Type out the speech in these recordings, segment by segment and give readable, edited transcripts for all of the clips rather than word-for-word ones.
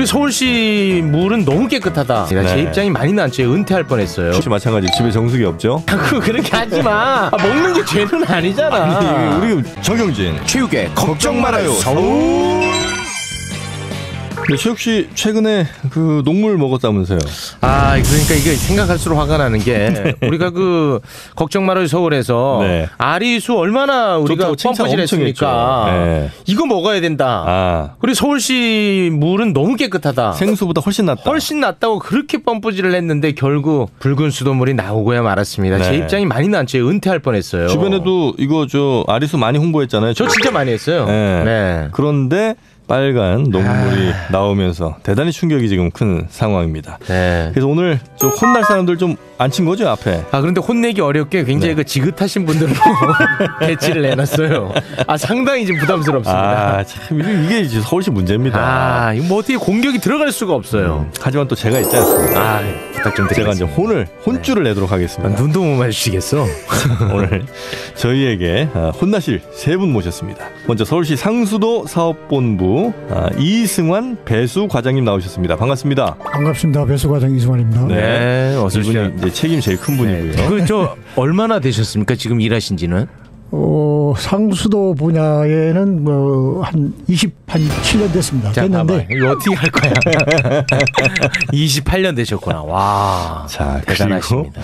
서울시 물은 너무 깨끗하다. 네. 제 입장이 많이 났죠. 은퇴할 뻔했어요. 혹시 마찬가지 집에 정수기 없죠? 그렇게 하지 마. 먹는 게 죄는 아니잖아. 아니, 우리 정영진 체육에 걱정 말아요 서울. 네, 최욱 씨 최근에 그 녹물 먹었다면서요? 그러니까 이게 생각할수록 화가 나는 게 우리가 그 걱정 말아요 서울에서 네. 아리수 얼마나 우리가 펌프질했습니까? 네. 이거 먹어야 된다. 그리고 서울시 물은 너무 깨끗하다. 생수보다 훨씬 낫다. 훨씬 낫다고 그렇게 펌프질을 했는데 결국 붉은 수돗물이 나오고야 말았습니다. 네. 제 입장이 많이 났죠. 은퇴할 뻔했어요. 주변에도 이거 아리수 많이 홍보했잖아요. 저 진짜 많이 했어요. 네. 네. 그런데 빨간 녹물이 나오면서 대단히 충격이 지금 큰 상황입니다. 네. 그래서 오늘 혼날 사람들 좀 안 친 거죠 앞에? 그런데 혼내기 어렵게 굉장히 그 지긋하신 분들로 배치를 해놨어요. 상당히 좀 부담스럽습니다. 참 이게 이제 서울시 문제입니다. 이거 뭐 어떻게 공격이 들어갈 수가 없어요. 하지만 또 제가 있지 않습니까? 부탁 좀 드리겠습니다. 제가 이제 혼줄을 내도록 하겠습니다. 눈도 못 마주치겠어. 오늘 저희에게 혼나실 세 분 모셨습니다. 먼저 서울시 상수도 사업본부 이승환 배수과장님 나오셨습니다. 반갑습니다. 반갑습니다. 배수과장 이승환입니다. 네, 어서 오십시오. 책임 제일 큰 분이고요. 저 얼마나 되셨습니까? 지금 일하신지는? 상수도 분야에는 한 27년 됐습니다. 됐는데 이거 어떻게 할 거야? 28년 되셨구나. 와, 자, 대단하십니다.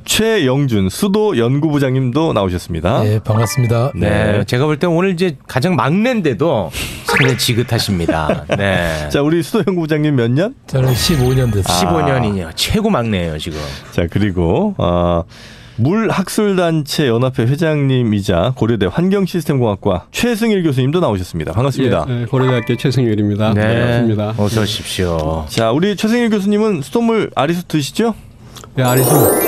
최영준 수도 연구부장님도 나오셨습니다. 네, 반갑습니다. 네, 제가 볼 때 오늘 이제 가장 막내인데도 상당히 지긋하십니다. 네. 자, 우리 수도 연구부장님 몇 년? 저는 15년 됐습니다. 15년이요. 최고 막내예요 지금. 자, 그리고 물학술단체 연합회 회장님이자 고려대 환경시스템공학과 최승일 교수님도 나오셨습니다. 반갑습니다. 네, 고려대학교 최승일입니다. 네, 반갑습니다. 어서 오십시오. 자, 우리 최승일 교수님은 수돗물 아리수 드시죠? 네, 아리수 먹죠.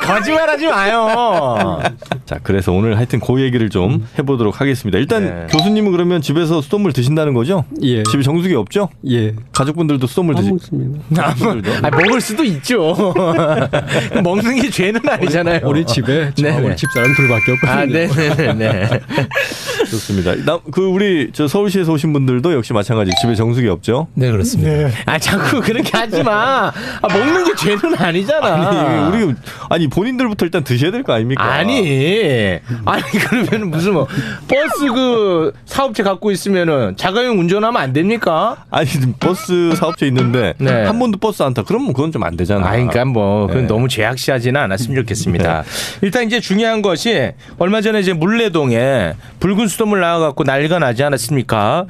거짓말하지 마요. 자, 그래서 오늘 하여튼 그 얘기를 좀 해보도록 하겠습니다. 일단 교수님은 그러면 집에서 수돗물 드신다는 거죠? 예. 집에 정수기 없죠? 예. 가족분들도 수돗물 안 먹습니다. 먹을 수도 있죠. 먹는 게 죄는 아니잖아요. 우리 집에 우리 집사람 둘밖에 없거든요. 네네네. 좋습니다. 우리 서울시에서 오신 분들도 역시 마찬가지 집에 정수기 없죠? 네, 그렇습니다. 네. 자꾸 그렇게 하지 마. 먹는 게 죄는 아니잖아. 우리 본인들부터 일단 드셔야 될 거 아닙니까? 아니 그러면 무슨 버스 그 사업체 갖고 있으면은 자가용 운전하면 안 됩니까? 아니 버스 사업체 있는데 한 번도 버스 안 타. 그러면 그건 좀 안 되잖아. 그러니까 그건 너무 제약시하지는 않았으면 좋겠습니다. 일단 이제 중요한 것이 얼마 전에 이제 물레동에 붉은 수돗물 나와갖고 난리가 나지 않았습니까?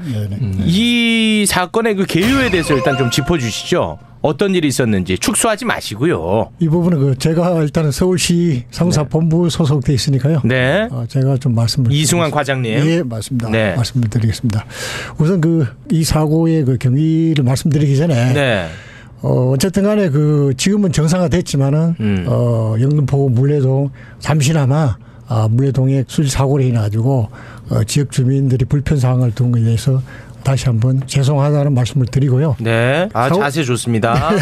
이 사건의 그 개요에 대해서 일단 좀 짚어주시죠. 어떤 일이 있었는지 축소하지 마시고요. 이 부분은 제가 일단은 서울시 상사본부 소속돼 있으니까요. 네. 제가 좀 말씀을 이승환 과장님. 예, 맞습니다. 네. 말씀을 드리겠습니다. 우선 이 사고의 그 경위를 말씀드리기 전에 어쨌든 간에 지금은 정상화됐지만은 영등포 물레동 잠시나마 물레동의 수질 사고로 인해 가지고 지역 주민들이 불편 사항을 둔 것에 대해서 다시 한번 죄송하다는 말씀을 드리고요. 네. 자세 좋습니다.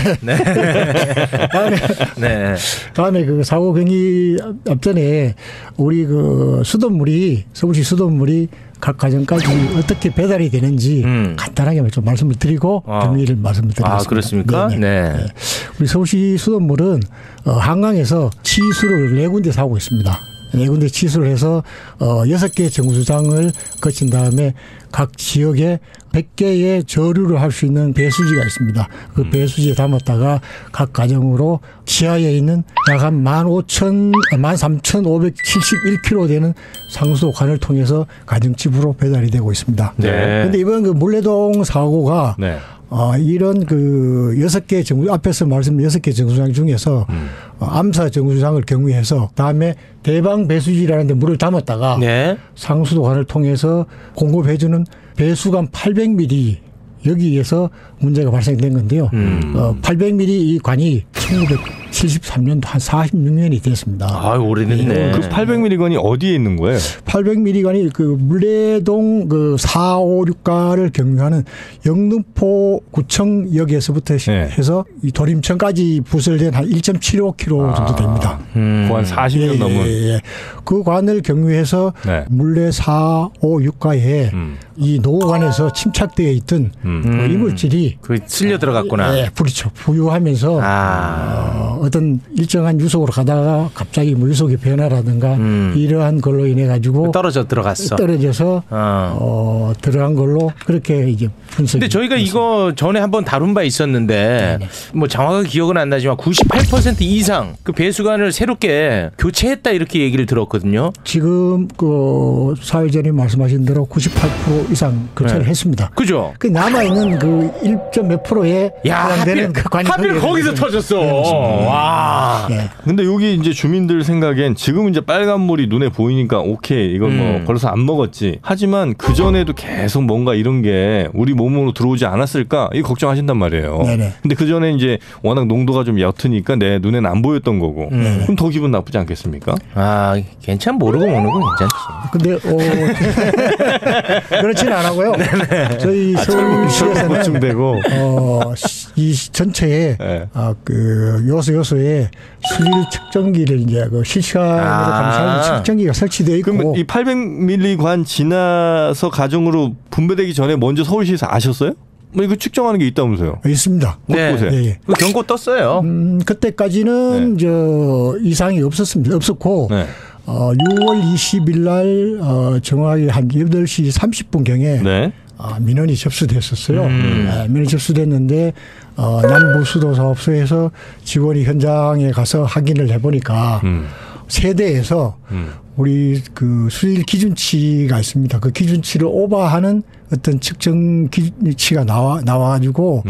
네. 다음에 그 사고 경위 앞전에 우리 서울시 수돗물이 각 가정까지 어떻게 배달이 되는지 간단하게 좀 말씀을 드리고 경위를 말씀을 드리겠습니다. 그렇습니까? 네. 우리 서울시 수돗물은 한강에서 치수를 4군데서 하고 있습니다. 4군데 치수를 해서 6개 정수장을 거친 다음에 각 지역에 100개의 저류를 할 수 있는 배수지가 있습니다. 그 배수지에 담았다가 각 가정으로 지하에 있는 약 한 13,571km 되는 상수도관을 통해서 가정집으로 배달이 되고 있습니다. 그런데 이번 물레동 사고가 이런 6개 앞에서 말씀드린 6개 정수장 중에서 암사 정수장을 경유해서 다음에 대방 배수지라는 데 물을 담았다가 상수도관을 통해서 공급해주는 배수관 800mm 여기에서 문제가 발생된 건데요. 800mm 이 관이 73년도 한 46년이 됐습니다. 아, 오래됐네. 그 800ml관이 어디에 있는 거예요? 800ml관이 그 물레동 그 4, 5, 6가를 경유하는 영등포 구청역에서부터 해서 이 도림천까지 부설된 한 1.75km 정도 됩니다. 한 40년 넘은. 그 관을 경유해서 물레 4, 5, 6가에 이 노관에서 침착되어 있던 그 이물질이 쓸려 들어갔구나. 그렇죠. 부유하면서 어떤 일정한 유속으로 가다가 갑자기 유속의 변화라든가 이러한 걸로 인해 가지고 떨어져서 들어간 걸로 그렇게 이제 분석이. 근데 저희가 이거 전에 한번 다룬 바 있었는데 뭐 정확하게 기억은 안 나지만 98% 이상 그 배수관을 새롭게 교체했다 이렇게 얘기를 들었거든요. 지금 그 사회자님 말씀하신 대로 98% 이상 교체를 했습니다. 그죠? 그 남아 있는 그 1.몇 프로에 해당되는 그 관이 하필 거기서 터졌어. 와. 근데 여기 이제 주민들 생각엔 지금 이제 빨간 물이 눈에 보이니까 오케이 이건 뭐 걸려서 안 먹었지. 하지만 그 전에도 계속 뭔가 이런 게 우리 몸으로 들어오지 않았을까 이 걱정하신단 말이에요. 네네. 근데 그 전에 이제 워낙 농도가 좀 옅으니까 내 눈에는 안 보였던 거고. 그럼 더 기분 나쁘지 않겠습니까? 아, 괜찮 모르고 먹는 건 괜찮지. 근데 그렇지는 않아고요. 저희 서울시에서는 되고 이 전체에 그 요소에 수질 측정기를 이제 그 실시간으로 감시하는 측정기가 설치되어 있고. 그럼 이 800ml관 지나서 가정으로 분배되기 전에 먼저 서울시에서 아셨어요? 뭐 이거 측정하는 게 있다면서요? 있습니다. 곳곳에. 그 경고 떴어요. 그때까지는 저 이상이 없었고 6월 20일 날 정확히 한 8시 30분경에 민원이 접수됐었어요. 민원이 접수됐는데 남부 수도 사업소에서 직원이 현장에 가서 확인을 해보니까 세대에서 우리 그 수질 기준치가 있습니다. 그 기준치를 오버하는 어떤 측정 기준치가 나와가지고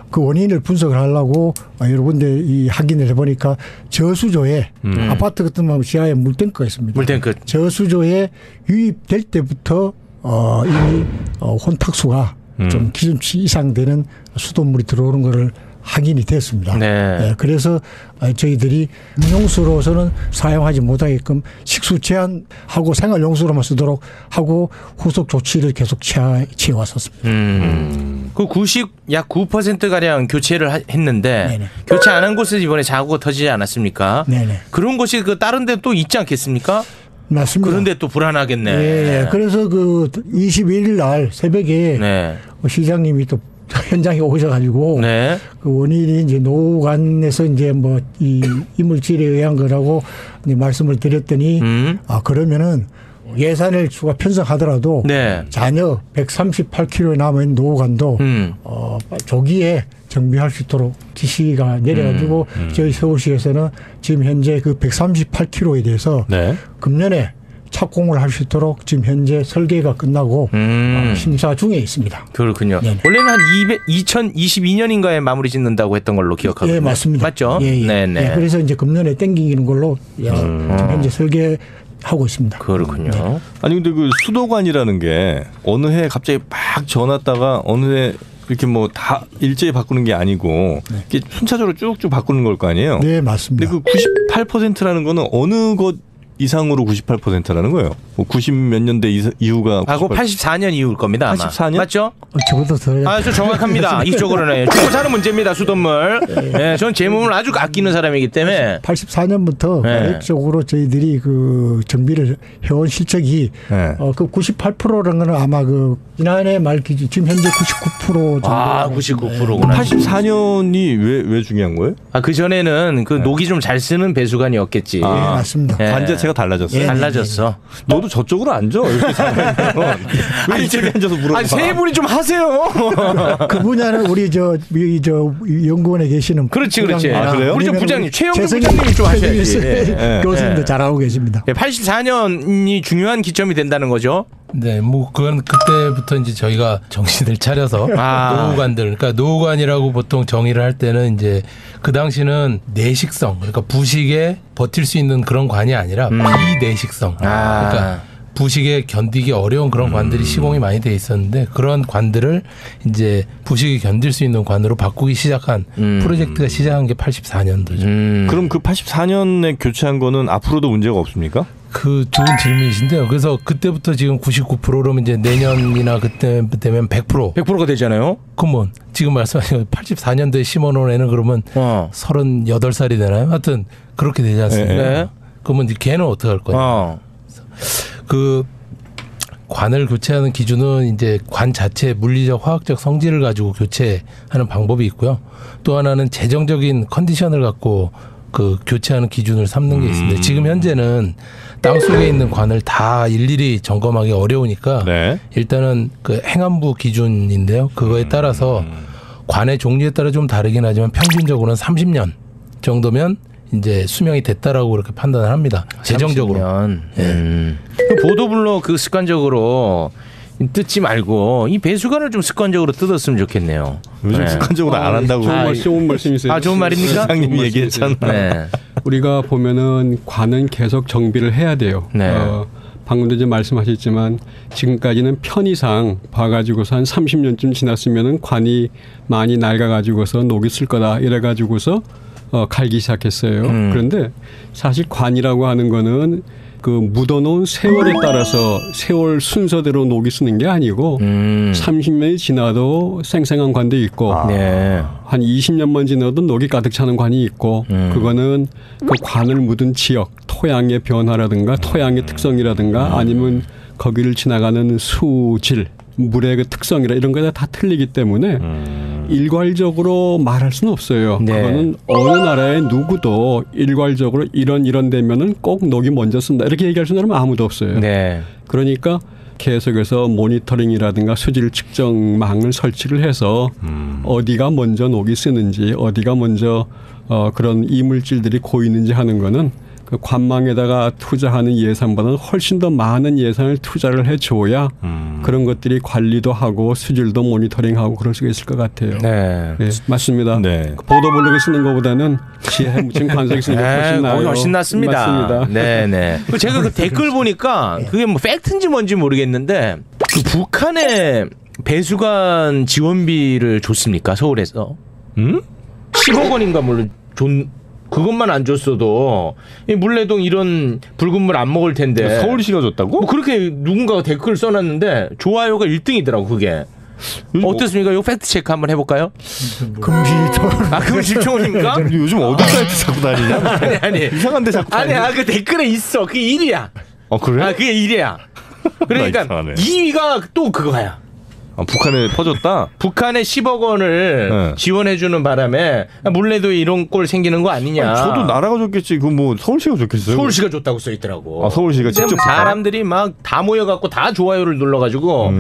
그 원인을 분석을 하려고 여러 군데 이 확인을 해보니까 저수조에 아파트 같은 지하에 물탱크가 있습니다. 물탱크. 저수조에 유입될 때부터 이미 혼탁수가 좀 기준치 이상 되는 수돗물이 들어오는 것을 확인이 됐습니다. 그래서 저희들이 용수로서는 사용하지 못하게끔 식수 제한하고 생활용수로만 쓰도록 하고 후속 조치를 계속 취해왔었습니다. 그 약 9%가량 교체를 했는데 교체 안 한 곳에서 이번에 사고가 터지지 않았습니까? 그런 곳이 그 다른 데 또 있지 않겠습니까? 맞습니다. 그런데 또 불안하겠네. 그래서 그 21일 날 새벽에 시장님이 또 현장에 오셔가지고 그 원인이 이제 노관에서 이제 뭐 이 이물질에 의한 거라고 이제 말씀을 드렸더니 그러면은 예산을 추가 편성하더라도 잔여 138km에 남은 노관도 조기에 정비할 수 있도록 지시가 내려가지고 저희 서울시에서는 지금 현재 그 138km에 대해서 금년에 착공을 할 수 있도록 지금 현재 설계가 끝나고 심사 중에 있습니다. 그렇군요. 원래는 한 2022년인가에 마무리 짓는다고 했던 걸로 기억하거든요. 예, 맞습니다. 맞죠? 그래서 이제 금년에 땡기는 걸로 현재 설계하고 있습니다. 그렇군요. 아니 근데 그 수도관이라는 게 어느 해 갑자기 막 지어놨다가 어느 해 이렇게 뭐 다 일제히 바꾸는 게 아니고 이렇게 순차적으로 쭉쭉 바꾸는 걸 거 아니에요? 네, 맞습니다. 근데 그 98%라는 거는 어느 것 이상으로 98%라는 거예요. 뭐 90 몇 년대 이후가 하고 84년 이후일 겁니다. 아마. 84년? 맞죠? 저보다 더. 저 정확합니다. 이쪽으로는 죽고 사는 문제입니다. 수돗물. 전 제 몸을 아주 아끼는 사람이기 때문에 84년부터 계획적으로 저희들이 그 정비를 해온 실적이 그 98%라는 거는 아마 그 지난해 말 기준 지금 현재 99% 정도. 99%구나. 84년이 왜 중요한 거예요? 그 전에는 그 녹이 좀 잘 쓰는 배수관이었겠지. 맞습니다. 관제체가 달라졌어요. 달라졌어. 너도 저쪽으로 앉아. 이렇게 생각하면 왜 이쪽에 앉아서 물어봐. 세 분이 좀 하세요. 그 분야는 우리 저 연구원에 계시는 그렇지. 그래요? 우리 저 부장님 최영준 부장님이 좀 하셔야지. 교수님도 잘하고 계십니다. 84년이 중요한 기점이 된다는 거죠. 네, 뭐 그건 그때부터 이제 저희가 정신을 차려서 노후관들, 그러니까 노후관이라고 보통 정의를 할 때는 이제 그 당시는 내식성, 그러니까 부식에 버틸 수 있는 그런 관이 아니라 비내식성, 그러니까 부식에 견디기 어려운 그런 관들이 시공이 많이 돼 있었는데 그런 관들을 이제 부식이 견딜 수 있는 관으로 바꾸기 시작한 프로젝트가 시작한 게 84년도죠. 그럼 그 84년에 교체한 거는 앞으로도 문제가 없습니까? 그 좋은 질문이신데요. 그래서 그때부터 지금 99%면 이제 내년이나 그때 되면 100%가 되잖아요. 그러면 지금 말씀하신 84년도에 심어놓은 애는 그러면 38살이 되나요? 하여튼 그렇게 되지 않습니까? 네. 그러면 걔는 어떻게 할 거냐? 그 관을 교체하는 기준은 이제 관 자체 물리적 화학적 성질을 가지고 교체하는 방법이 있고요. 또 하나는 재정적인 컨디션을 갖고 그 교체하는 기준을 삼는 게 있습니다. 지금 현재는 땅 속에 있는 관을 다 일일이 점검하기 어려우니까 네. 일단은 그 행안부 기준인데요. 그거에 따라서 관의 종류에 따라 좀 다르긴 하지만 평균적으로는 30년 정도면 이제 수명이 됐다라고 그렇게 판단을 합니다. 재정적으로. 보도블록 그 습관적으로 뜯지 말고 이 배수관을 좀 습관적으로 뜯었으면 좋겠네요. 요즘 습관적으로 안 한다고. 좋은 말씀이세요. 좋은 말입니까? 사장님이 얘기했잖아. 네. 우리가 보면은 관은 계속 정비를 해야 돼요. 네. 방금도 이제 말씀하셨지만 지금까지는 편의상 봐가지고서 한 30년쯤 지났으면은 관이 많이 낡아가지고서 녹이 쓸 거다 이래가지고서 갈기 시작했어요. 그런데 사실 관이라고 하는 거는 그 묻어놓은 세월에 따라서 세월 순서대로 녹이 쓰는 게 아니고 30년이 지나도 쌩쌩한 관도 있고 네. 한 20년만 지나도 녹이 가득 차는 관이 있고 그거는 그 관을 묻은 지역 토양의 변화라든가 토양의 특성이라든가 아니면 거기를 지나가는 수질 물의 그 특성이라 이런 거에 다 틀리기 때문에 일괄적으로 말할 수는 없어요. 네. 그거는 어느 나라의 누구도 일괄적으로 이런 되면은 꼭 녹이 먼저 쓴다 이렇게 얘기할 수 있는 사람은 아무도 없어요. 네. 그러니까 계속해서 모니터링이라든가 수질 측정망을 설치를 해서 어디가 먼저 녹이 쓰는지 어디가 먼저 그런 이물질들이 고이는지 하는 거는 그 관망에다가 투자하는 예산보다는 훨씬 더 많은 예산을 투자를 해줘야 그런 것들이 관리도 하고 수질도 모니터링하고 그럴 수가 있을 것 같아요. 네. 네, 맞습니다. 네. 보도블록을 쓰는 것보다는 지혜에 묻힌 관석이 쓰는 게 훨씬 나아요. 훨씬 낫습니다. 맞습니다. 네네. 제가 그 댓글 보니까 그게 뭐 팩트인지 뭔지 모르겠는데 그 북한에 배수관 지원비를 줬습니까? 서울에서? 10억 원인가 물론 그것만 안 줬어도 이 물레동 이런 붉은 물 안 먹을 텐데 서울시가 줬다고? 뭐 그렇게 누군가가 댓글 써놨는데 좋아요가 1등이더라고 그게. 어떻습니까? 이거 팩트 체크 한번 해볼까요? 금실초원. 금실초원입니까? 요즘 어디 사이트 자꾸 다니냐? 아니 이상한 데 자꾸 다니냐? 그 댓글에 있어. 그게 1위야. 그래? 그게 1위야. 그러니까 2위가 또 그거야. 북한에 퍼졌다? 북한에 10억 원을 지원해주는 바람에 물레도 이런 꼴 생기는 거 아니냐. 저도 나라가 줬겠지. 그 뭐 서울시가 줬겠어요? 서울시가 줬다고 써있더라고. 서울시가 직접 사람들이 막 다 모여갖고 다 좋아요를 눌러가지고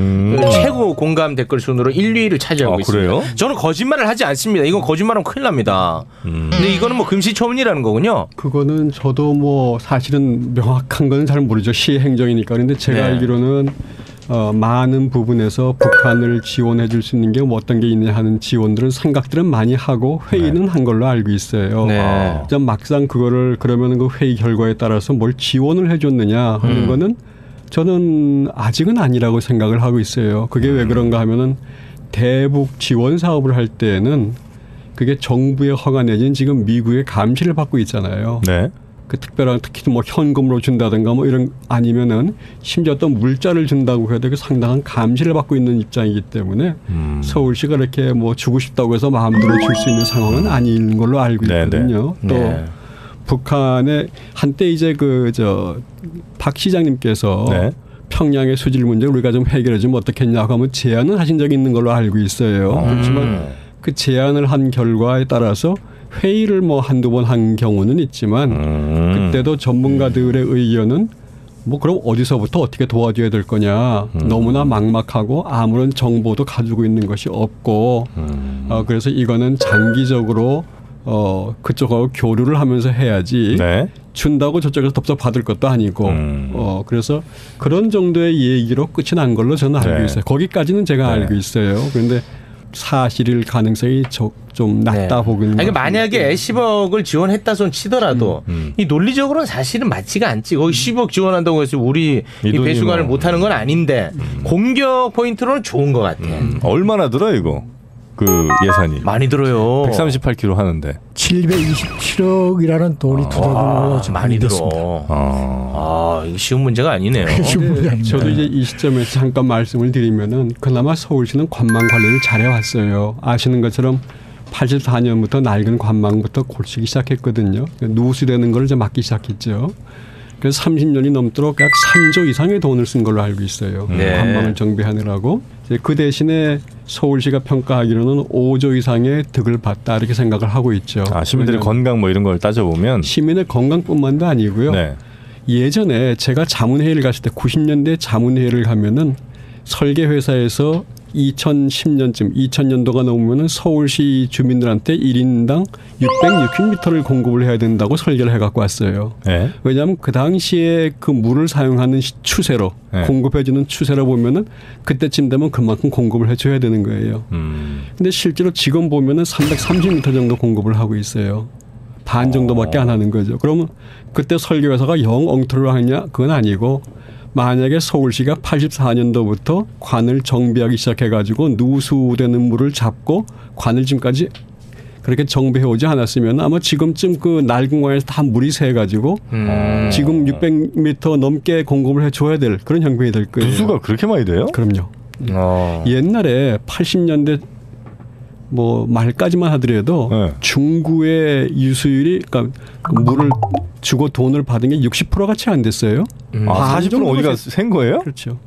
최고 공감 댓글 순으로 1, 2위를 차지하고 있습니다. 그래요? 저는 거짓말을 하지 않습니다. 이건 거짓말하면 큰일 납니다. 근데 이거는 뭐 금시초문이라는 거군요. 그거는 저도 뭐 사실은 명확한 건 잘 모르죠. 시행정이니까. 그런데 제가 알기로는 많은 부분에서 북한을 지원해 줄 수 있는 게 뭐 어떤 게 있냐 하는 지원들은 생각들은 많이 하고 회의는 한 걸로 알고 있어요. 막상 그거를 그러면 그 회의 결과에 따라서 뭘 지원을 해줬느냐 하는 거는 저는 아직은 아니라고 생각을 하고 있어요. 그게 왜 그런가 하면은 대북 지원 사업을 할 때에는 그게 정부의 허가 내지는 지금 미국의 감시를 받고 있잖아요. 네. 그 특별한 특히 뭐 현금으로 준다든가 뭐 이런 아니면은 심지어 또 물자를 준다고 해도 그 상당한 감시를 받고 있는 입장이기 때문에 서울시가 이렇게 뭐 주고 싶다고 해서 마음대로 줄 수 있는 상황은 아닌 걸로 알고 있거든요. 또 북한의 한때 이제 박 시장님께서 평양의 수질 문제 우리가 좀 해결해 주면 어떻겠냐고 하면 제안을 하신 적이 있는 걸로 알고 있어요. 그렇지만 그 제안을 한 결과에 따라서 회의를 뭐 한두 번 한 경우는 있지만 그때도 전문가들의 의견은 뭐 그럼 어디서부터 어떻게 도와줘야 될 거냐 너무나 막막하고 아무런 정보도 가지고 있는 것이 없고 그래서 이거는 장기적으로 그쪽하고 교류를 하면서 해야지 준다고 저쪽에서 덥석 받을 것도 아니고 그래서 그런 정도의 얘기로 끝이 난 걸로 저는 알고 있어요. 거기까지는 제가 알고 있어요. 그런데 사실일 가능성이 좀 낮다 보긴. 아니, 만약에 10억을 지원했다 손 치더라도 이 논리적으로는 사실은 맞지가 않지. 거기 10억 지원한다고 해서 우리 이 배수관을 못하는 건 아닌데 공격 포인트로는 좋은 것 같아. 얼마나 들어 이거? 그 예산이 많이 들어요. 138km 하는데 727억이라는 돈이 투자가 많이 들어. 이게 쉬운 문제가 아니네요. 저도 이제 이 시점에서 잠깐 말씀을 드리면은 그나마 서울시는 관망 관리를 잘해왔어요. 아시는 것처럼 84년부터 낡은 관망부터 고치기 시작했거든요. 누수되는 걸 이제 막기 시작했죠. 그래서 30년이 넘도록 약 3조 이상의 돈을 쓴 걸로 알고 있어요. 관망을 정비하느라고. 그 대신에 서울시가 평가하기로는 5조 이상의 득을 봤다 이렇게 생각을 하고 있죠. 시민들의 건강 뭐 이런 걸 따져보면 시민의 건강뿐만도 아니고요. 예전에 제가 자문회의를 갔을 때 90년대 자문회의를 가면은 설계회사에서 2010년쯤 2000년도가 넘으면 서울시 주민들한테 1인당 606m를 공급을 해야 된다고 설계를 해갖고 왔어요. 왜냐하면 그 당시에 그 물을 사용하는 추세로 공급해주는 추세로 보면은 그때쯤 되면 그만큼 공급을 해줘야 되는 거예요. 근데 실제로 지금 보면은 330m 정도 공급을 하고 있어요. 반 정도밖에 안 하는 거죠. 그러면 그때 설계회사가 영 엉터리로 하느냐? 그건 아니고 만약에 서울시가 84년도부터 관을 정비하기 시작해가지고 누수되는 물을 잡고 관을 지금까지 그렇게 정비해 오지 않았으면 아마 지금쯤 그 낡은 관에서 다 물이 새가지고 지금 600m 넘게 공급을 해줘야 될 그런 형편이 될 거예요. 누수가 그렇게 많이 돼요? 그럼요. 옛날에 80년대 뭐 말까지만 하더라도 중구의 유수율이 그러니까 물을 주고 돈을 받은 게 60%가 채 안 됐어요. 40%는 어디가 센 거예요? 그렇죠.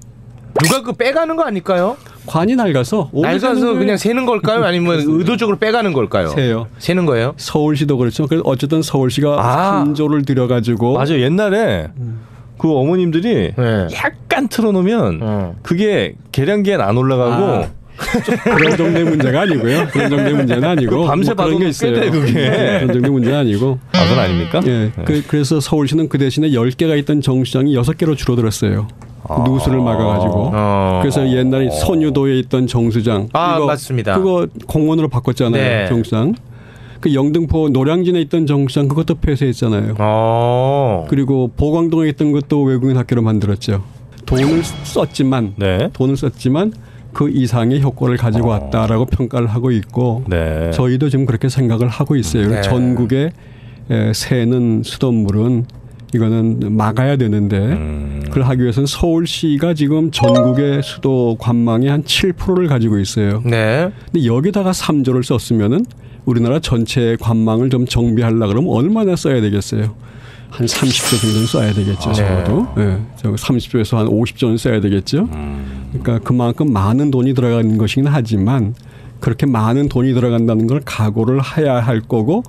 누가 그 빼가는 거 아닐까요? 관이 낡아서 그냥 새는 걸까요? 아니면 의도적으로 빼가는 걸까요? 새는 거예요? 서울시도 그렇죠. 그래서 어쨌든 서울시가 3조를 들여가지고 맞아요. 옛날에 그 어머님들이 약간 틀어놓으면 그게 계량기엔 안 올라가고 그런 정도의 문제가 아니고요. 그런 정도의 문제는 아니고 밤새 봐도 게 있어요. 그게 그런 정도의 문제는 아니고. 그건 아닙니까? 그래서 서울시는 그 대신에 10개가 있던 정수장이 6개로 줄어들었어요. 누수를 막아가지고. 그래서 옛날에 선유도에 있던 정수장. 맞습니다. 그거 공원으로 바꿨잖아요. 정수장. 그 영등포 노량진에 있던 정수장 그것도 폐쇄했잖아요. 그리고 보광동에 있던 것도 외국인 학교로 만들었죠. 돈을 썼지만 그 이상의 효과를 가지고 왔다라고 평가를 하고 있고 저희도 지금 그렇게 생각을 하고 있어요. 전국에 새는 수돗물은 이거는 막아야 되는데 그걸 하기 위해서는 서울시가 지금 전국의 수도 관망의 한 7%를 가지고 있어요. 근데 여기다가 3조를 썼으면은 우리나라 전체 관망을 좀 정비하려고 그러면 얼마나 써야 되겠어요? 한 30조 정도는 써야 되겠죠. 적어도. 30조에서 한 50조는 써야 되겠죠. 그러니까 그만큼 많은 돈이 들어가는 것이긴 하지만 그렇게 많은 돈이 들어간다는 걸 각오를 해야 할 거고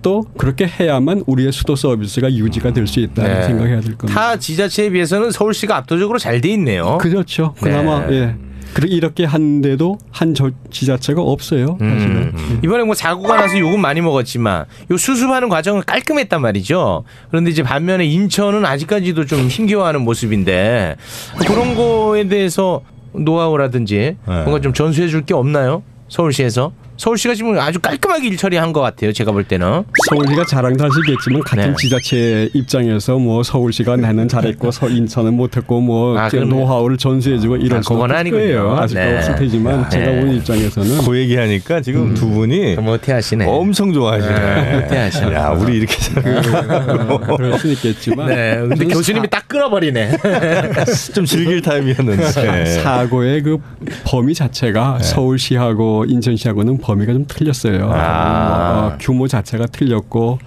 또 그렇게 해야만 우리의 수도 서비스가 유지가 될 수 있다는 생각해야 될 겁니다. 타 지자체에 비해서는 서울시가 압도적으로 잘 돼 있네요. 그렇죠. 그나마 이렇게 하는데도 한 지자체가 없어요. 사실은. 이번에 뭐 사고가 나서 욕은 많이 먹었지만 요 수습하는 과정은 깔끔했단 말이죠. 그런데 이제 반면에 인천은 아직까지도 좀 힘겨워하는 모습인데 그런 거에 대해서 노하우라든지 뭔가 좀 전수해 줄 게 없나요? 서울시에서? 서울시가 지금 아주 깔끔하게 일 처리한 것 같아요. 제가 볼 때는. 서울시가 자랑도 하시겠지만 같은 지자체 입장에서 뭐 서울시가 나는 잘했고 인천은 못했고 뭐 노하우를 전수해주고 이럴 수는 없을 거예요. 아직도 없을 테지만 제가 본 입장에서는 그 얘기하니까 지금 두 분이 못해하시네. 엄청 좋아하시네. 못해하시네. 야, 우리 이렇게 그럴 수는 있겠지만. 근데 교수님이 딱 끊어버리네. 좀 즐길 타임이었는데. 사고의 그 범위 자체가 서울시하고 인천시하고는 범위가 좀 틀렸어요. 규모 자체가 틀렸고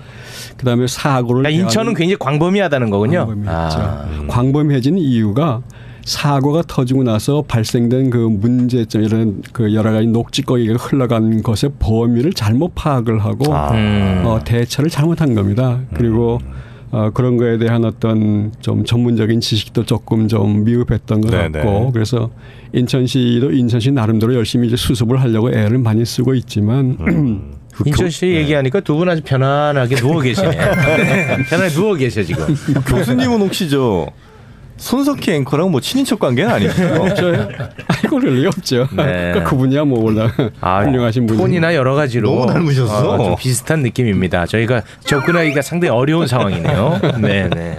그다음에 사고를 인천은 굉장히 광범위하다는 거군요. 광범위했죠. 광범위해진 이유가 사고가 터지고 나서 발생된 그 문제점 이런 그 여러 가지 녹지거리가 흘러간 것의 범위를 잘못 파악을 하고 대처를 잘못한 겁니다. 그리고 그런 거에 대한 어떤 좀 전문적인 지식도 조금 좀 미흡했던 것 같고 그래서 인천시도 인천시 나름대로 열심히 이제 수습을 하려고 애를 많이 쓰고 있지만 인천시 얘기하니까 두 분 아주 편안하게 누워 계시네요. 편안하게 누워 계셔 지금. 교수님은 혹시 손석희 앵커랑 뭐 친인척 관계는 아니죠? 없어요. 이거 리 없죠. 네. 그러니까 그분이야 뭐 워낙 훌륭하신 분이. 톤이나 여러 가지로 너무 닮으셨어. 좀 비슷한 느낌입니다. 저희가 접근하기가 상당히 어려운 상황이네요. 네네.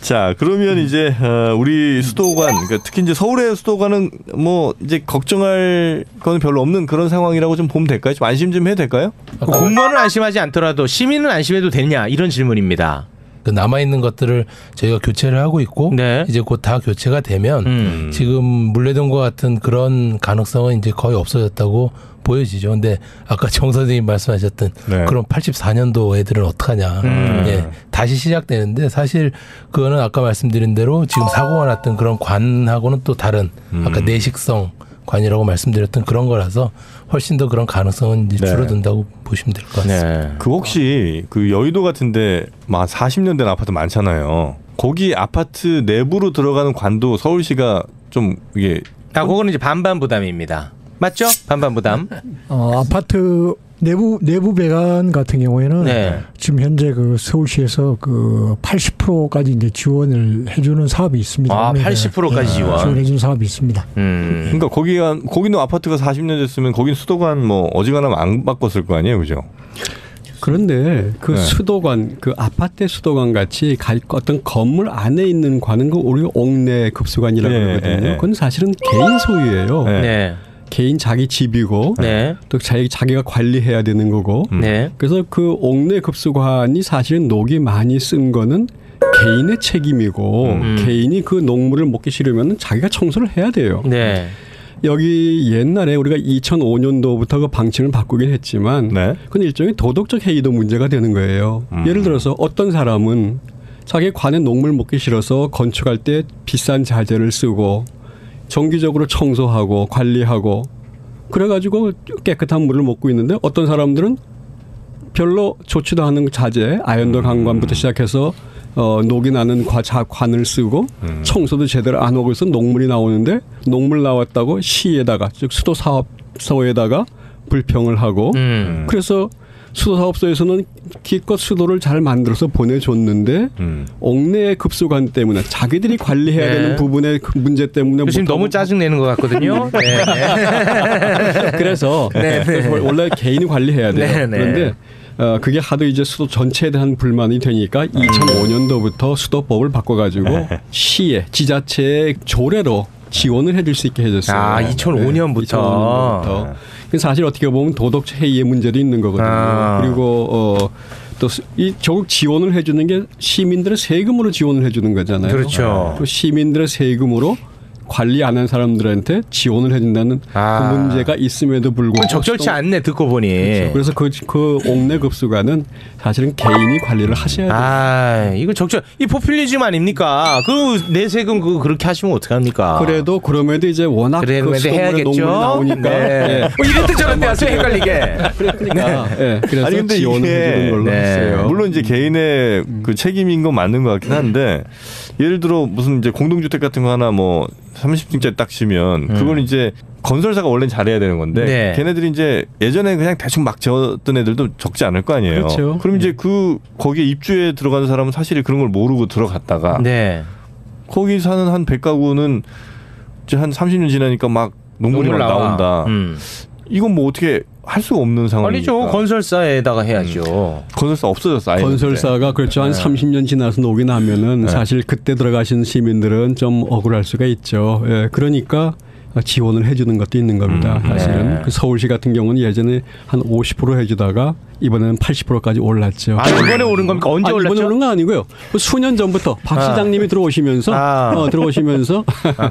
자, 그러면 이제 우리 수도관, 그러니까 특히 이제 서울의 수도관은 뭐 이제 걱정할 건 별로 없는 그런 상황이라고 좀 보면 될까요? 좀 안심 좀 해도 될까요? 공무원은 안심하지 않더라도 시민은 안심해도 되냐 이런 질문입니다. 그 남아 있는 것들을 저희가 교체를 하고 있고 네. 이제 곧 다 교체가 되면 지금 물레동과 같은 그런 가능성은 이제 거의 없어졌다고 보여지죠. 근데 아까 정 선생님 말씀하셨던 네. 그런 84년도 애들은 어떡하냐. 예, 다시 시작되는데 사실 그거는 아까 말씀드린 대로 지금 사고가 났던 그런 관하고는 또 다른 아까 내식성 관이라고 말씀드렸던 그런 거라서 훨씬 더 그런 가능성은 이제 네. 줄어든다고 보시면 될 것 같습니다. 네. 그 혹시 그 여의도 같은데 막 40년 된 아파트 많잖아요. 거기 아파트 내부로 들어가는 관도 서울시가 좀 이게 그거는 이제 반반 부담입니다. 맞죠? 반반 부담. 아파트 내부 배관 같은 경우에는 네. 지금 현재 그 서울시에서 그 80%까지 이제 지원을 해주는 사업이 있습니다. 80%까지 지원. 지원해주는 사업이 있습니다. 그러니까 거기는 아파트가 40년 됐으면 거긴 수도관 뭐 어지간하면 안 바꿨을 거 아니에요, 그죠? 그런데 그 네. 수도관, 그 아파트 수도관 같이 어떤 건물 안에 있는 관은 그 우리가 옥내 급수관이라고 네, 그러거든요. 네. 그건 사실은 개인 소유예요. 네. 네. 개인 자기 집이고 네. 또 자기가 관리해야 되는 거고. 네. 그래서 그 옥내 급수관이 사실은 녹이 많이 쓴 거는 개인의 책임이고 개인이 그 녹물을 먹기 싫으면 자기가 청소를 해야 돼요. 네. 여기 옛날에 우리가 2005년도부터 그 방침을 바꾸긴 했지만 네. 그건 일종의 도덕적 해이도 문제가 되는 거예요. 예를 들어서 어떤 사람은 자기 관에 녹물 먹기 싫어서 건축할 때 비싼 자재를 쓰고 정기적으로 청소하고 관리하고 그래가지고 깨끗한 물을 먹고 있는데 어떤 사람들은 별로 좋지도 않은 자재, 아연도 강관부터 시작해서 녹이 나는 관을 쓰고 청소도 제대로 안 하고 있어 녹물이 나오는데 녹물 나왔다고 시에다가 즉 수도사업소에다가 불평을 하고 그래서 수도사업소에서는 기껏 수도를 잘 만들어서 보내줬는데 옥내 급수관 때문에 자기들이 관리해야 네. 되는 부분의 그 문제 때문에 지금 너무 짜증내는 것 같거든요. 네. 네. 그래서 네, 네. 원래 개인이 관리해야 돼요. 네, 네. 그런데 그게 하도 이제 수도 전체에 대한 불만이 되니까 2005년도부터 수도법을 바꿔가지고 시에 지자체의 조례로 지원을 해줄 수 있게 해줬어요. 2005년부터. 그래서 사실 어떻게 보면 도덕 해이의 문제도 있는 거거든요. 그리고 또 이 결국 지원을 해주는 게 시민들의 세금으로 지원을 해주는 거잖아요. 그렇죠. 또 시민들의 세금으로 관리 안 한 사람들한테 지원을 해준다는 그 문제가 있음에도 불구하고 적절치 않네 듣고 보니. 그렇죠. 그래서 그 옥내 급수관은 사실은 개인이 관리를 하셔야 돼요. 이거 이 포퓰리즘 아닙니까? 내 세금 그렇게 하시면 어떡합니까? 그래도 그럼에도 이제 워낙 그래도 해야겠죠. 녹물이 나오니까 네. 이랬든 저랬든 하세요 헷갈리게. 그러니까 그래서 아니, 근데 지원을 이게 해주는 걸로 했어요. 물론 이제 개인의 그 책임인 건 맞는 것 같긴 한데 예를 들어 무슨 이제 공동주택 같은 거 하나 뭐 30층짜리 딱 치면 그걸 이제 건설사가 원래는 잘해야 되는 건데 네. 걔네들이 이제 예전에 그냥 대충 막 지었던 애들도 적지 않을 거 아니에요. 그렇죠. 그럼 이제 거기에 입주에 들어가는 사람은 사실 그런 걸 모르고 들어갔다가 네. 거기 사는 한 100가구는 이제 한 30년 지나니까 막 녹물이 막 나온다. 이건 뭐 어떻게 할 수가 없는 상황이니까. 아니죠. 건설사에다가 해야죠. 건설사 없어졌어. 아예 건설사가 그렇죠. 한 30년 지나서 녹이 나면은 사실 그때 들어가신 시민들은 좀 억울할 수가 있죠. 예, 그러니까 지원을 해주는 것도 있는 겁니다. 사실은 네. 그 서울시 같은 경우는 예전에 한 50% 해주다가 이번에는 80%까지 올랐죠. 이번에 오른 겁니까? 언제 올랐죠? 이번에 오른 거 아니고요. 수년 전부터 박 시장님이 들어오시면서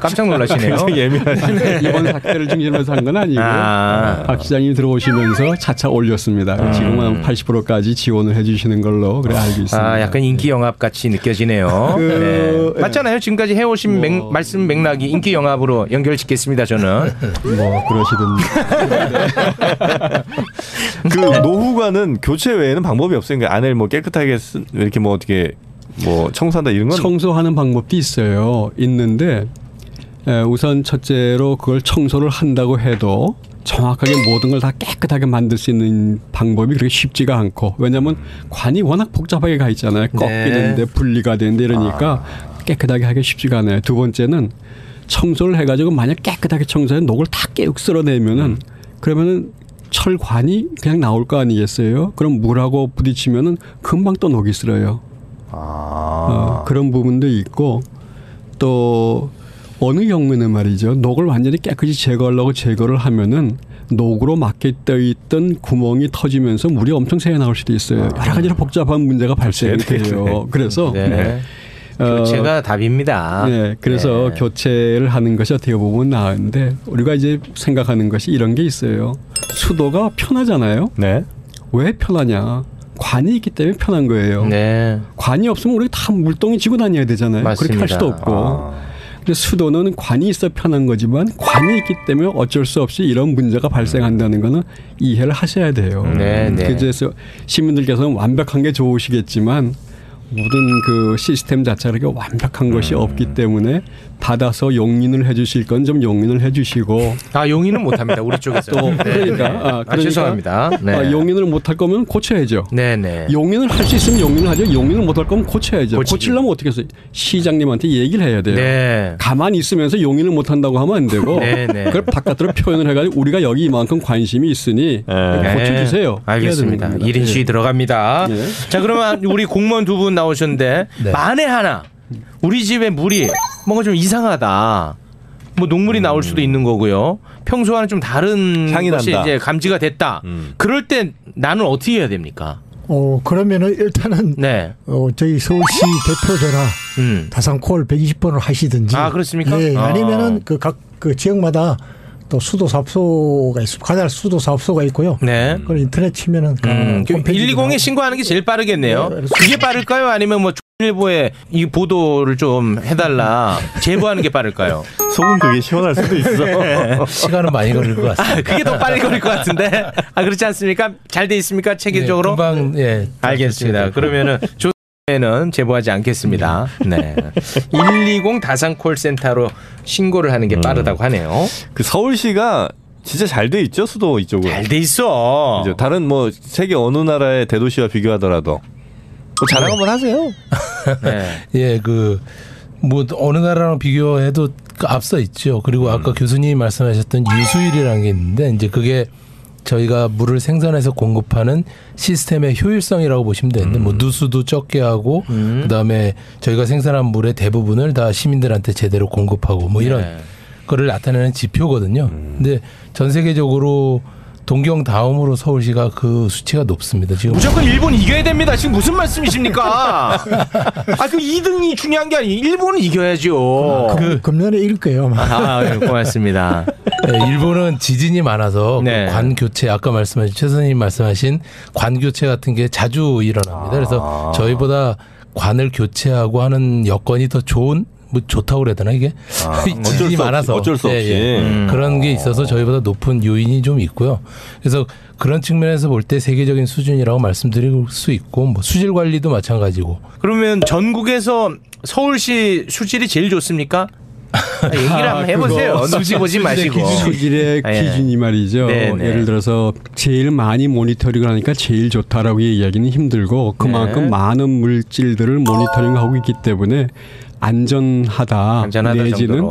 깜짝 놀라시네요. 예민하시네. 이번 사태를 중심으로 한 건 아니고요. 박 시장님이 들어오시면서 차차 올렸습니다. 지금은 80%까지 지원을 해주시는 걸로 그래 알고 있습니다. 약간 인기 영합 같이 느껴지네요. 네. 맞잖아요. 지금까지 해오신 말씀 맥락이 인기 영합으로 연결짓겠습니다. 저는. 뭐 그러시든지. 그 노후관은 교체 외에는 방법이 없어요. 그러니까 안을 뭐 깨끗하게 이렇게 뭐 어떻게 뭐 청소한다 이런 건 청소하는 방법도 있어요. 있는데 우선 첫째로 그걸 청소를 한다고 해도 정확하게 모든 걸 다 깨끗하게 만들 수 있는 방법이 그렇게 쉽지가 않고 왜냐하면 관이 워낙 복잡하게 가 있잖아요. 꺾이는데 분리가 되는데 이러니까 깨끗하게 하기 쉽지가 않아요. 두 번째는 청소를 해가지고 만약 깨끗하게 청소해 녹을 다 깨우고 쓸어내면은 그러면은 철관이 그냥 나올 거 아니겠어요? 그럼 물하고 부딪히면은 금방 또 녹이 쓸어요. 그런 부분도 있고 또 어느 경우에는 말이죠. 녹을 완전히 깨끗이 제거하려고 제거를 하면은 녹으로 막혀 있던 구멍이 터지면서 물이 엄청 새어 나올 수도 있어요. 여러 가지로 복잡한 문제가 발생해요. 그래서 네. 교체가 답입니다. 네, 그래서 교체를 하는 것이 어떻게 보면 나은데 우리가 이제 생각하는 것이 이런 게 있어요. 수도가 편하잖아요. 네. 왜 편하냐? 관이 있기 때문에 편한 거예요. 네. 관이 없으면 우리 다 물동이 지고 다녀야 되잖아요. 맞습니다. 그렇게 할 수도 없고. 근데 수도는 관이 있어 편한 거지만 관이 있기 때문에 어쩔 수 없이 이런 문제가 발생한다는 거는 이해를 하셔야 돼요. 네, 네. 그래서 시민들께서는 완벽한 게 좋으시겠지만 모든 그 시스템 자체가 이렇게 완벽한 것이 없기 때문에 받아서 용인을 해주실 건 좀 용인을 해주시고. 용인은 못합니다. 우리 쪽에서. 또 그러니까 죄송합니다. 네. 용인을 못할 거면 고쳐야죠. 네네. 용인을 할 수 있으면 용인을 하죠. 용인을 못할 거면 고쳐야죠. 고치기. 고치려면 어떻게 해서 시장님한테 얘기를 해야 돼요. 네. 가만히 있으면서 용인을 못한다고 하면 안 되고 네네. 그걸 바깥으로 표현을 해가지고 우리가 여기 이만큼 관심이 있으니 고쳐주세요. 알겠습니다. 1인 시위 들어갑니다. 네. 자, 그러면 우리 공무원 두 분 나오셨는데 네. 만에 하나 우리 집에 물이 뭔가 좀 이상하다. 뭐 녹물이 나올 수도 있는 거고요. 평소와는 좀 다른 향이 것이 난다. 이제 감지가 됐다. 그럴 때 나는 어떻게 해야 됩니까? 그러면은 일단은 네. 저희 서울시 대표 전화 다산콜 120번을 하시든지. 그렇습니까? 예, 아니면은 그 지역마다 또 수도 사업소가 있습니다. 관할 수도 사업소가 있고요. 네. 그걸 인터넷 치면은 120에 신고하는 게 제일 빠르겠네요. 네, 그게 빠를까요? 아니면 뭐 조선일보에 이 보도를 좀 해달라 제보하는 게 빠를까요? 속은 그게 시원할 수도 있어. 시간은 많이 걸릴 것 같습니다. 그게 더 빨리 걸릴 것 같은데. 그렇지 않습니까? 잘 돼 있습니까? 체계적으로? 금방 알겠습니다. 그러면은 조선에는 제보하지 않겠습니다. 네. 120 다산 콜센터로 신고를 하는 게 빠르다고 하네요. 그 서울시가 진짜 잘 돼 있죠, 수도 이쪽은. 잘 돼 있어. 그죠? 다른 뭐 세계 어느 나라의 대도시와 비교하더라도 자랑 한번 하세요. 네. 뭐 어느 나라랑 비교해도 앞서 있죠. 그리고 아까 교수님이 말씀하셨던 유수율이라는 게 있는데 이제 그게 저희가 물을 생산해서 공급하는 시스템의 효율성이라고 보시면 되는데 뭐 누수도 적게 하고 그다음에 저희가 생산한 물의 대부분을 다 시민들한테 제대로 공급하고 뭐 이런 거를 나타내는 지표거든요. 근데 전 세계적으로 동경 다음으로 서울시가 그 수치가 높습니다. 지금 무조건 일본 이겨야 됩니다. 지금 무슨 말씀이십니까? 그 2등이 중요한 게 아니에요. 일본은 이겨야죠. 금년에 이길 거예요. 고맙습니다. 네, 일본은 지진이 많아서 네. 그 관 교체 아까 말씀하신 최 선생님 말씀하신 관 교체 같은 게 자주 일어납니다. 그래서 저희보다 관을 교체하고 하는 여건이 더 좋은 뭐 좋다고 그래야 되나 이게 지진이 많아서 어쩔 수 없이 그런 게 있어서 저희보다 높은 요인이 좀 있고요. 그래서 그런 측면에서 볼 때 세계적인 수준이라고 말씀드릴 수 있고 뭐 수질 관리도 마찬가지고. 그러면 전국에서 서울시 수질이 제일 좋습니까? 얘기를 한번 해보세요. 눈치 보지 마시고. 수질의 기준이 말이죠. 네네. 예를 들어서 제일 많이 모니터링을 하니까 제일 좋다라고 얘기하기는 힘들고 그만큼 많은 물질들을 모니터링하고 있기 때문에 안전하다 내지는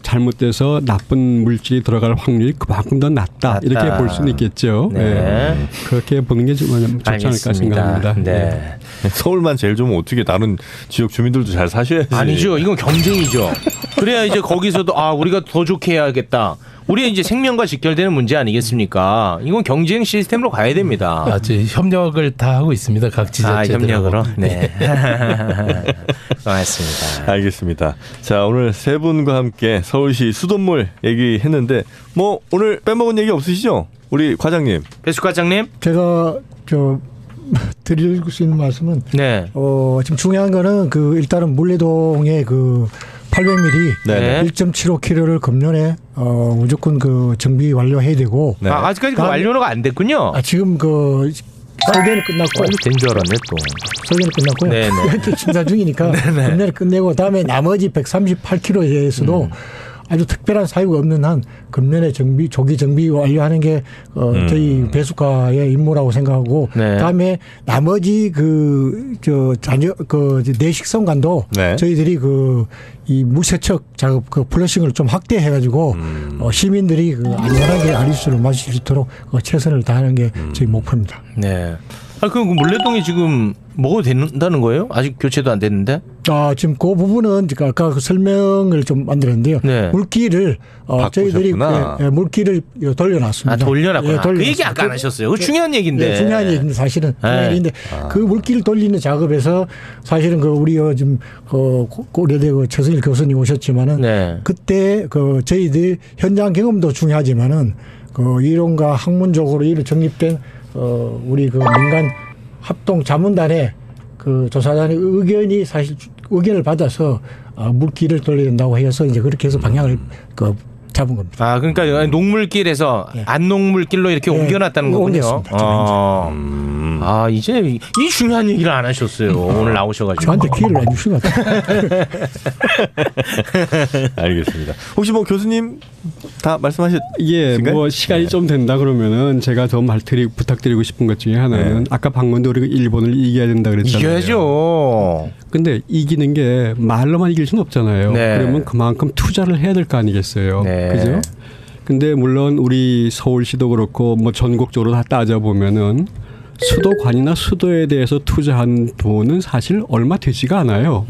잘못돼서 나쁜 물질이 들어갈 확률이 그만큼 더 낮다. 이렇게 볼 수는 있겠죠. 네. 그렇게 보는 게 좀 좋지 않을까 생각합니다. 네. 서울만 제일 좋으면 어떻게 다른 지역 주민들도 잘 사셔야지. 아니죠. 이건 경쟁이죠. 그래야 이제 거기서도 우리가 더 좋게 해야겠다. 우리의 이제 생명과 직결되는 문제 아니겠습니까? 이건 경쟁 시스템으로 가야 됩니다. 협력을 다 하고 있습니다. 각 지자체들. 협력으로. 네. 고맙습니다. 알겠습니다. 자, 오늘 세 분과 함께 서울시 수돗물 얘기했는데 뭐 오늘 빼먹은 얘기 없으시죠? 우리 과장님. 배수 과장님. 제가 드릴 수 있는 말씀은 지금 중요한 거는 일단은 물레동의 800mm 네. 1.75km를 금년에 무조건 정비 완료해야 되고. 네. 아직까지 완료가 안 됐군요. 지금 설계는 끝났고. 된 줄 알았네 또. 설계는 끝났고요. 네네. 심사 중이니까 금년에 끝내고 다음에 나머지 138km에 대해서도 아주 특별한 사유가 없는 한 금년에 조기 정비 완료하는 게 저희 배수가의 임무라고 생각하고 네. 다음에 나머지 내식성관도 네. 저희들이 이 물세척 작업 플러싱을 좀 확대해가지고 시민들이 안전하게 아리수를 마실 수 있도록 최선을 다하는 게 저희 목표입니다. 네. 그럼 물레동이 지금 뭐가 된다는 거예요? 아직 교체도 안 됐는데? 지금 그 부분은 아까 설명을 좀 만들었는데요. 네. 물기를 저희들이 물기를 돌려놨습니다. 돌려놨구나. 예, 그 얘기 아까 안 하셨어요. 그 중요한 얘기인데. 네, 중요한 얘기인데 사실은 중요한 얘기인데 그 물기를 돌리는 작업에서 사실은 우리 지금 고려대 최승일 교수님 오셨지만은 네. 그때 저희들 현장 경험도 중요하지만은 이론과 학문적으로 이를 정립된 우리 민간 합동 자문단의 조사단의 의견을 받아서 물길을 돌려야 된다고 해서 이제 그렇게 해서 방향을 잡은 겁니다. 그러니까 녹물길에서 안녹물길로 이렇게 옮겨놨다는 거군요. 이제 이 중요한 얘기를 안 하셨어요. 오늘 나오셔가지고. 저한테 기회를 안 주신 것 같아요. 알겠습니다. 혹시 교수님 다 말씀하셨? 시간이 좀 된다 그러면은 제가 더 부탁드리고 싶은 것 중에 하나는 아까 방금도 우리가 일본을 이겨야 된다 그랬잖아요. 이겨야죠. 근데 이기는 게 말로만 이길 수는 없잖아요. 네. 그러면 그만큼 투자를 해야 될 거 아니겠어요. 네. 그죠? 근데 물론 우리 서울시도 그렇고 전국적으로 다 따져보면은 수도관이나 수도에 대해서 투자한 돈은 사실 얼마 되지가 않아요.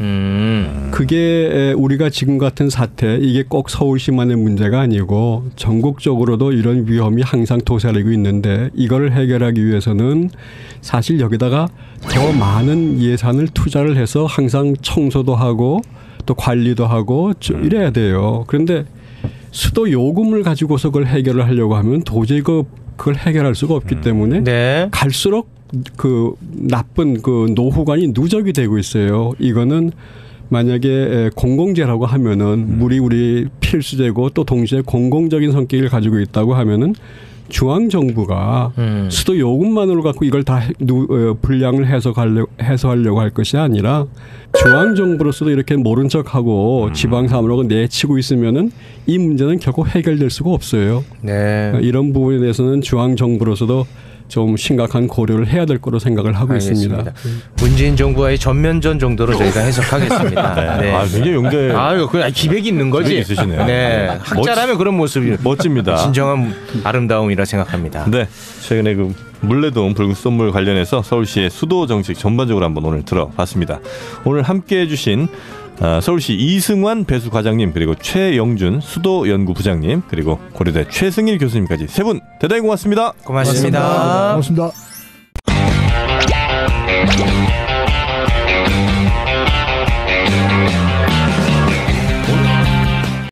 그게 우리가 지금 같은 사태, 이게 꼭 서울시만의 문제가 아니고 전국적으로도 이런 위험이 항상 도사리고 있는데 이걸 해결하기 위해서는 사실 여기다가 더 많은 예산을 투자를 해서 항상 청소도 하고 또 관리도 하고 이래야 돼요. 그런데 수도 요금을 가지고서 그걸 해결을 하려고 하면 도저히 그걸 해결할 수가 없기 때문에 네. 갈수록 나쁜 노후관이 누적이 되고 있어요. 이거는 만약에 공공재라고 하면은 물이 우리 필수재고 또 동시에 공공적인 성격을 가지고 있다고 하면은 중앙 정부가 수도 요금만으로 갖고 이걸 다 분량을 해소하려고 할 것이 아니라 중앙 정부로서도 이렇게 모른 척하고 지방 사업으로 내치고 있으면은 이 문제는 결코 해결될 수가 없어요. 네. 이런 부분에 대해서는 중앙 정부로서도 좀 심각한 고려를 해야 될 거로 생각을 하고 있습니다. 문재인 정부와의 전면전 정도로 저희가 해석하겠습니다. 네. 굉장히 용대. 그냥 기백이 있는 거지. 기백이 있으시네요. 네. 학자라면 그런 모습이 멋집니다. 진정한 아름다움이라 생각합니다. 네. 최근에 물레동 붉은 수돗물 관련해서 서울시의 수도 정책 전반적으로 한번 오늘 들어봤습니다. 오늘 함께해 주신 서울시 이승환 배수과장님 그리고 최영준 수도연구 부장님 그리고 고려대 최승일 교수님까지 세 분 대단히 고맙습니다. 고맙습니다. 고맙습니다.